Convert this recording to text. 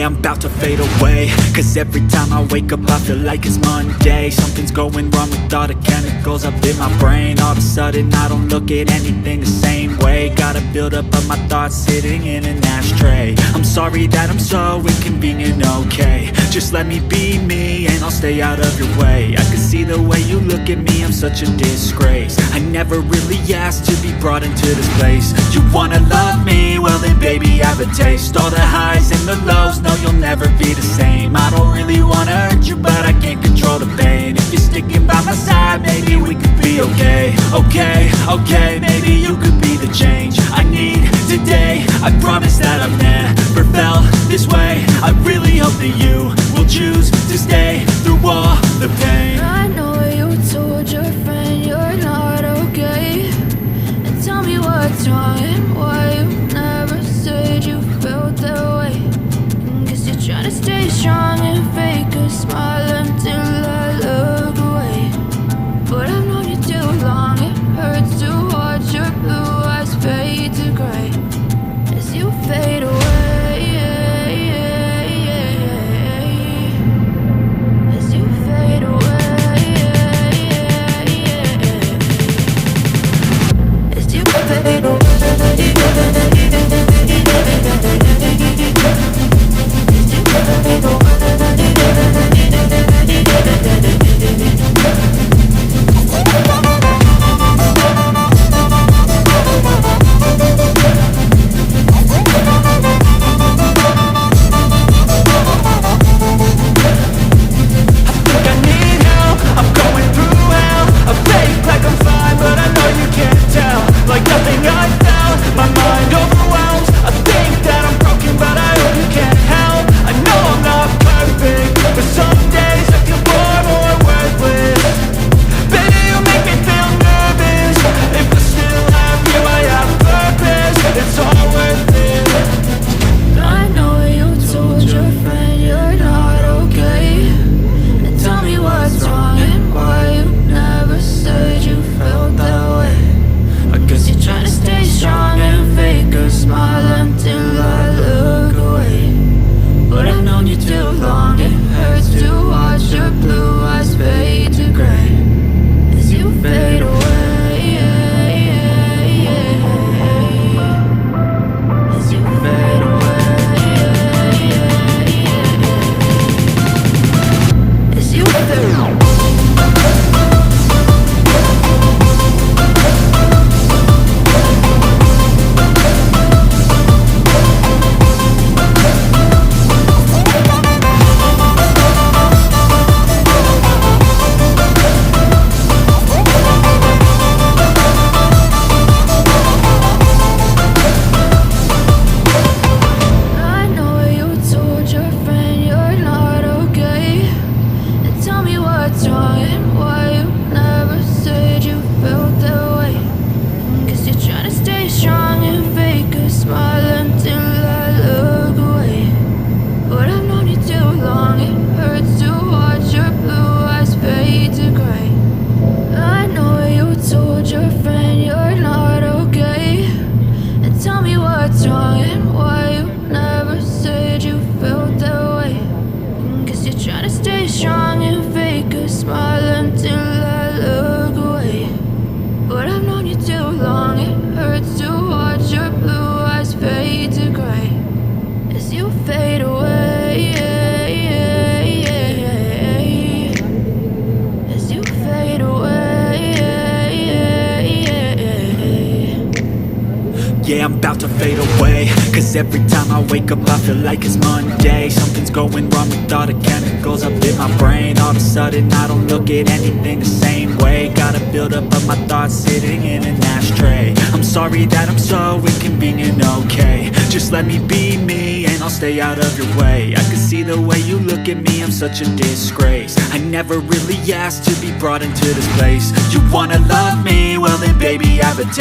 Yeah, I'm about to fade away, cause every time I wake up I feel like it's Monday. Something's going wrong with all the chemicals up in my brain. All of a sudden I don't look at anything the same way. Gotta build up of my thoughts sitting in an ashtray. I'm sorry that I'm so inconvenient, okay. Just let me be me and I'll stay out of your way. I can see the way you look at me, I'm such a disgrace. I never really asked to be brought into this place. You wanna love me? Well then baby, have a taste. All the highs and the lows, no you'll never be the same. I don't really wanna hurt you, but I can't control the pain. If you're sticking by my side, maybe we could be okay. Okay, maybe you could be the change I need today. I promise that I've never felt this way. I really hope that you will choose to stay through all the pain. I know you told your friend you're not okay, and tell me what's wrong and why you never said you felt that way. Guess you're trying to stay strong and fake a smile until I look away. But I've known you too long, it hurts to watch your blue eyes fade to gray as you fade away. As you fade away. As you fade away. Yeah, I'm about to fade away, cause every time I wake up I feel like it's Monday. Something's going wrong with all the chemicals up in my brain. All of a sudden I don't look at anything the same way. Gotta build up of my thoughts sitting in an ashtray. I'm sorry that I'm so inconvenient, okay. Just let me be me and I'll stay out of your way. I can see the way you look at me, I'm such a disgrace. I never really asked to be brought into this place. You wanna love me? Well then baby, have a taste.